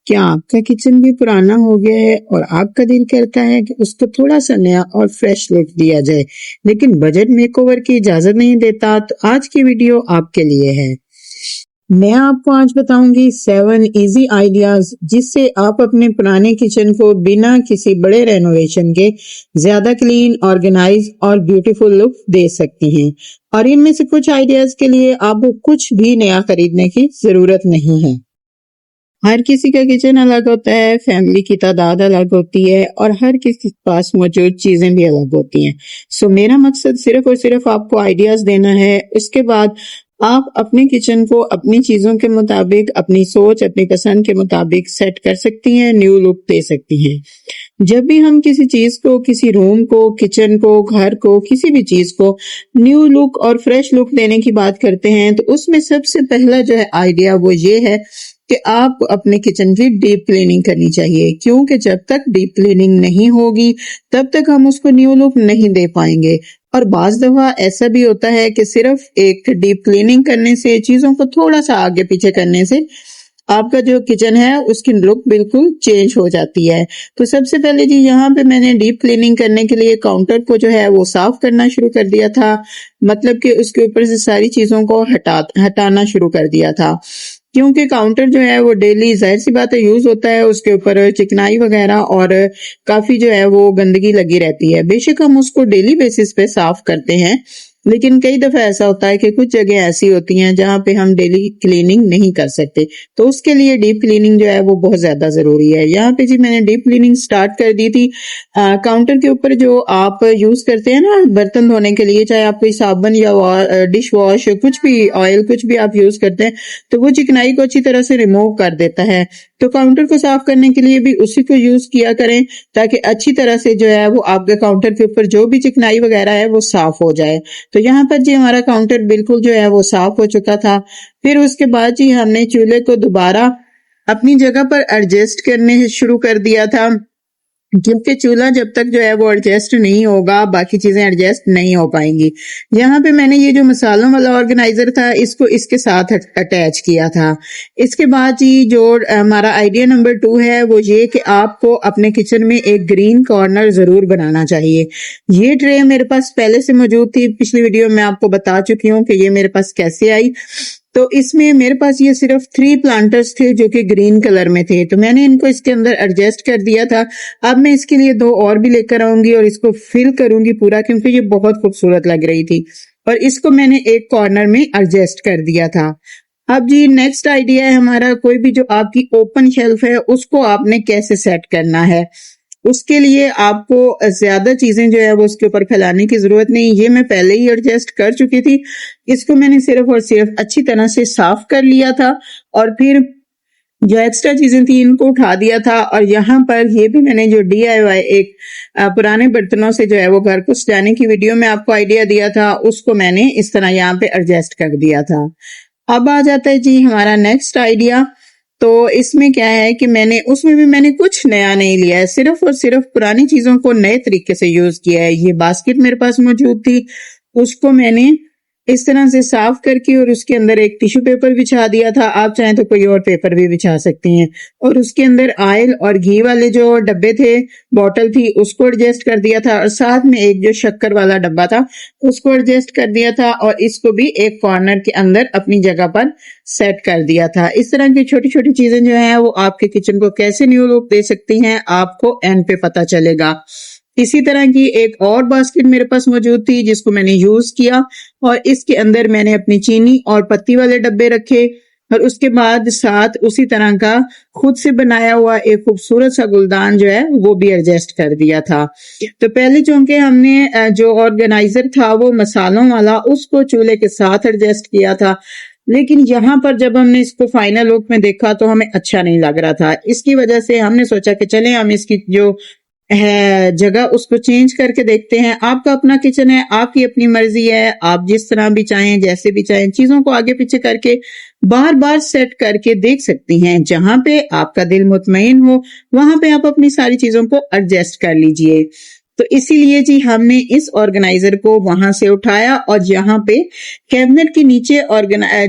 क्या आपका किचन भी पुराना हो गया है और आपका दिल करता है कि उसको थोड़ा सा नया और फ्रेश लुक दिया जाए, लेकिन बजट मेकओवर की इजाजत नहीं देता? तो आज की वीडियो आपके लिए है। मैं आपको आज बताऊंगी 7 इजी आइडियाज जिससे आप अपने पुराने किचन को बिना किसी बड़े रेनोवेशन के ज्यादा क्लीन, ऑर्गेनाइज और ब्यूटीफुल लुक दे सकती हैं। और इनमें से कुछ आइडियाज के लिए आपको कुछ भी नया खरीदने की जरूरत नहीं है। हर किसी का किचन अलग होता है, फैमिली की तादाद अलग होती है और हर किसी के पास मौजूद चीजें भी अलग होती हैं। सो मेरा मकसद सिर्फ और सिर्फ आपको आइडियाज देना है। इसके बाद आप अपने किचन को अपनी चीजों के मुताबिक, अपनी सोच, अपनी पसंद के मुताबिक सेट कर सकती हैं, न्यू लुक दे सकती हैं। जब भी हम किसी चीज को, किसी रूम को, किचन को, घर को, किसी भी चीज को न्यू लुक और फ्रेश लुक देने की बात करते हैं तो उसमें सबसे पहला जो है आइडिया वो ये है कि आप अपने किचन की डीप क्लीनिंग करनी चाहिए, क्योंकि जब तक डीप क्लीनिंग नहीं होगी तब तक हम उसको न्यू लुक नहीं दे पाएंगे। और बाज दफा ऐसा भी होता है कि सिर्फ एक डीप क्लीनिंग करने से, चीजों को थोड़ा सा आगे पीछे करने से आपका जो किचन है उसकी लुक बिल्कुल चेंज हो जाती है। तो सबसे पहले जी यहाँ पे मैंने डीप क्लीनिंग करने के लिए काउंटर को जो है वो साफ करना शुरू कर दिया था, मतलब कि उसके ऊपर से सारी चीजों को हटाना शुरू कर दिया था, क्योंकि काउंटर जो है वो डेली जाहिर सी बात है यूज होता है, उसके ऊपर चिकनाई वगैरह और काफी जो है वो गंदगी लगी रहती है। बेशक हम उसको डेली बेसिस पे साफ करते हैं, लेकिन कई दफा ऐसा होता है कि कुछ जगह ऐसी होती हैं जहां पे हम डेली क्लीनिंग नहीं कर सकते, तो उसके लिए डीप क्लीनिंग जो है वो बहुत ज्यादा जरूरी है। यहाँ पे जी मैंने डीप क्लीनिंग स्टार्ट कर दी थी। काउंटर के ऊपर जो आप यूज करते हैं ना बर्तन धोने के लिए, चाहे आप कोई साबुन या डिश वॉश, कुछ भी ऑयल, कुछ भी आप यूज करते हैं, तो वो चिकनाई को अच्छी तरह से रिमूव कर देता है। तो काउंटर को साफ करने के लिए भी उसी को यूज किया करें, ताकि अच्छी तरह से जो है वो आपके काउंटर के ऊपर जो भी चिकनाई वगैरह है वो साफ हो जाए। तो यहाँ पर जी हमारा काउंटर बिल्कुल जो है वो साफ हो चुका था। फिर उसके बाद जी हमने चूल्हे को दोबारा अपनी जगह पर एडजस्ट करने शुरू कर दिया था, क्योंकि चूल्हा जब तक जो है वो एडजस्ट नहीं होगा बाकी चीजें एडजस्ट नहीं हो पाएंगी। यहाँ पे मैंने ये जो मसालों वाला ऑर्गेनाइजर था इसको इसके साथ अटैच किया था। इसके बाद जी जो हमारा आइडिया नंबर 2 है वो ये कि आपको अपने किचन में एक ग्रीन कॉर्नर जरूर बनाना चाहिए। ये ट्रे मेरे पास पहले से मौजूद थी, पिछली वीडियो में आपको बता चुकी हूँ कि ये मेरे पास कैसे आई। तो इसमें मेरे पास ये सिर्फ 3 प्लांटर्स थे जो कि ग्रीन कलर में थे, तो मैंने इनको इसके अंदर एडजस्ट कर दिया था। अब मैं इसके लिए 2 और भी लेकर आऊंगी और इसको फिल करूंगी पूरा, क्योंकि ये बहुत खूबसूरत लग रही थी। और इसको मैंने एक कॉर्नर में एडजस्ट कर दिया था। अब जी नेक्स्ट आइडिया है हमारा, कोई भी जो आपकी ओपन शेल्फ है उसको आपने कैसे सेट करना है। उसके लिए आपको ज्यादा चीजें जो है वो उसके ऊपर फैलाने की जरूरत नहीं, ये मैं पहले ही एडजस्ट कर चुकी थी। इसको मैंने सिर्फ और सिर्फ अच्छी तरह से साफ कर लिया था और फिर जो एक्स्ट्रा चीजें थी इनको उठा दिया था। और यहाँ पर ये भी मैंने जो DIY एक पुराने बर्तनों से जो है वो घर को सजाने की वीडियो में आपको आइडिया दिया था, उसको मैंने इस तरह यहाँ पे एडजस्ट कर दिया था। अब आ जाता है जी हमारा नेक्स्ट आइडिया। तो इसमें क्या है कि उसमें भी मैंने कुछ नया नहीं लिया है, सिर्फ और सिर्फ पुरानी चीजों को नए तरीके से यूज किया है। ये बास्केट मेरे पास मौजूद थी, उसको मैंने इस तरह से साफ करके और उसके अंदर एक टिश्यू पेपर बिछा दिया था। आप चाहें तो कोई और पेपर भी बिछा सकती हैं। और उसके अंदर ऑयल और घी वाले जो डब्बे थे, बॉटल थी, उसको एडजस्ट कर दिया था और साथ में एक जो शक्कर वाला डब्बा था उसको एडजस्ट कर दिया था और इसको भी एक कॉर्नर के अंदर अपनी जगह पर सेट कर दिया था। इस तरह की छोटी छोटी चीजें जो है वो आपके किचन को कैसे न्यू लुक दे सकती हैं आपको एंड पे पता चलेगा। इसी तरह की एक और बास्केट मेरे पास मौजूद थी जिसको मैंने यूज किया और इसके अंदर मैंने अपनी चीनी और पत्ती वाले डब्बे रखे और उसके बाद साथ उसी तरह का खुद से बनाया हुआ एक खूबसूरत सा गुलदान जो है वो भी एडजस्ट कर दिया था। तो पहले चूंकि हमने जो ऑर्गेनाइजर था वो मसालों वाला, उसको चूल्हे के साथ एडजस्ट किया था, लेकिन यहाँ पर जब हमने इसको फाइनल लुक में देखा तो हमें अच्छा नहीं लग रहा था। इसकी वजह से हमने सोचा कि चलें हम इसकी जो है जगह उसको चेंज करके देखते हैं। आपका अपना किचन है, आपकी अपनी मर्जी है, आप जिस तरह भी चाहें, जैसे भी चाहें, चीजों को आगे पीछे करके बार बार सेट करके देख सकती हैं। जहां पे आपका दिल मुतमईन हो वहां पे आप अपनी सारी चीजों को एडजस्ट कर लीजिए। तो इसीलिए जी हमने इस ऑर्गेनाइजर को वहां से उठाया और यहाँ पे कैबिनेट के नीचे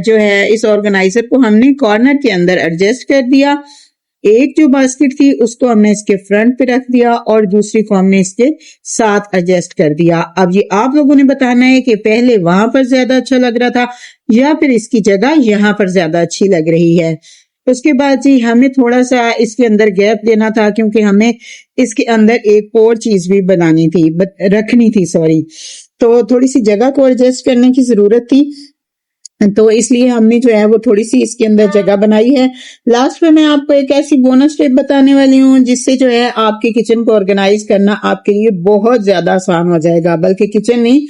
जो है इस ऑर्गेनाइजर को हमने कॉर्नर के अंदर एडजस्ट कर दिया एक जो बास्केट थी उसको हमने इसके फ्रंट पे रख दिया और दूसरी को हमने इसके साथ एडजस्ट कर दिया। अब ये आप लोगों ने बताना है कि पहले वहां पर ज्यादा अच्छा लग रहा था या फिर इसकी जगह यहाँ पर ज्यादा अच्छी लग रही है। उसके बाद जी हमें थोड़ा सा इसके अंदर गैप देना था क्योंकि हमें इसके अंदर एक और चीज भी बनानी थी, रखनी थी सॉरी। तो थोड़ी सी जगह को एडजस्ट करने की जरूरत थी, तो इसलिए हमने जो है वो थोड़ी सी इसके अंदर जगह बनाई है। लास्ट में मैं आपको एक ऐसी बोनस टिप बताने वाली हूँ जिससे जो है आपके किचन को ऑर्गेनाइज करना आपके लिए बहुत ज्यादा आसान हो जाएगा, बल्कि किचन नहीं,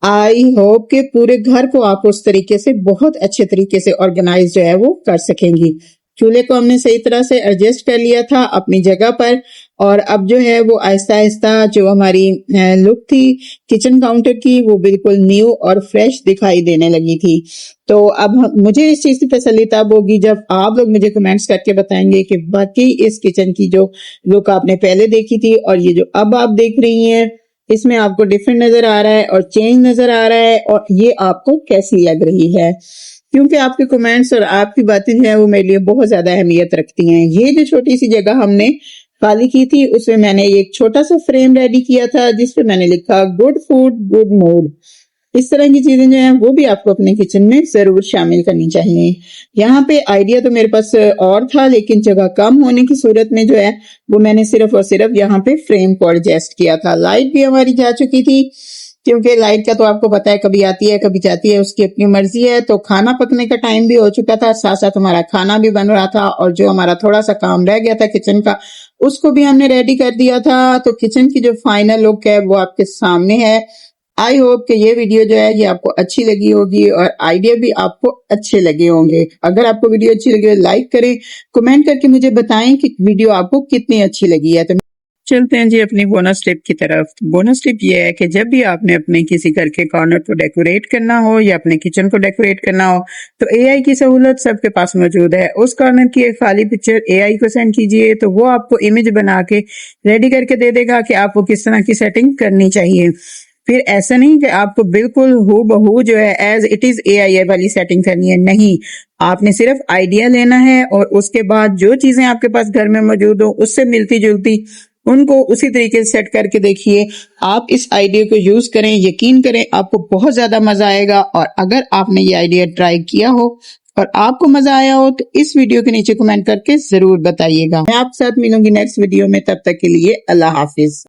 आई होप कि पूरे घर को आप उस तरीके से बहुत अच्छे तरीके से ऑर्गेनाइज जो है वो कर सकेंगी। चूल्हे को हमने सही तरह से एडजस्ट कर लिया था अपनी जगह पर, और अब जो है वो आहिस्ता आहिस्ता जो हमारी लुक थी किचन काउंटर की वो बिल्कुल न्यू और फ्रेश दिखाई देने लगी थी। तो अब मुझे इस चीज की तसल्ली तब होगी जब आप लोग मुझे कमेंट्स करके बताएंगे कि बाकी इस किचन की जो लुक आपने पहले देखी थी और ये जो अब आप देख रही हैं इसमें आपको डिफरेंट नजर आ रहा है और चेंज नजर आ रहा है, और ये आपको कैसी लग रही है, क्योंकि आपके कमेंट्स और आपकी बातें जो है वो मेरे लिए बहुत ज्यादा अहमियत रखती हैं। ये जो छोटी सी जगह हमने खाली की थी उसमें मैंने एक छोटा सा फ्रेम रेडी किया था जिसपे मैंने लिखा गुड फूड गुड मूड। इस तरह की चीजें जो हैं वो भी आपको अपने किचन में जरूर शामिल करनी चाहिए। यहाँ पे आइडिया तो मेरे पास और था, लेकिन जगह कम होने की सूरत में जो है वो मैंने सिर्फ और सिर्फ यहाँ पे फ्रेम को एडजस्ट किया था। लाइट भी हमारी जा चुकी थी, क्योंकि लाइट का तो आपको पता है कभी आती है कभी जाती है, उसकी अपनी मर्जी है। तो खाना पकने का टाइम भी हो चुका था, साथ साथ हमारा खाना भी बन रहा था, और जो हमारा थोड़ा सा काम रह गया था किचन का उसको भी हमने रेडी कर दिया था। तो किचन की जो फाइनल लुक है वो आपके सामने है। आई होप कि ये वीडियो जो है ये आपको अच्छी लगी होगी और आइडिया भी आपको अच्छे लगे होंगे। अगर आपको वीडियो अच्छी लगी तो लाइक करें, कमेंट करके मुझे बताएं कि वीडियो आपको कितनी अच्छी लगी है। तो चलते हैं जी अपनी बोनस टिप की तरफ। बोनस टिप ये है कि जब भी आपने अपने किसी घर के कॉर्नर को डेकोरेट करना हो या अपने किचन को डेकोरेट करना हो तो एआई की सहूलत सबके पास मौजूद है। उस कॉर्नर की एक खाली पिक्चर एआई को सेंड कीजिए तो वो आपको इमेज बना के रेडी करके दे देगा कि आपको किस तरह की सेटिंग करनी चाहिए। फिर ऐसा नहीं कि आपको बिल्कुल हूबहू जो है एज इट इज एआई वाली सेटिंग करनी है, नहीं, आपने सिर्फ आइडिया लेना है और उसके बाद जो चीजें आपके पास घर में मौजूद हो उससे मिलती जुलती उनको उसी तरीके से सेट करके देखिए। आप इस आइडिया को यूज करें, यकीन करें आपको बहुत ज्यादा मजा आएगा। और अगर आपने ये आइडिया ट्राई किया हो और आपको मजा आया हो तो इस वीडियो के नीचे कमेंट करके जरूर बताइएगा। मैं आपके साथ मिलूंगी नेक्स्ट वीडियो में, तब तक के लिए अल्लाह हाफिज।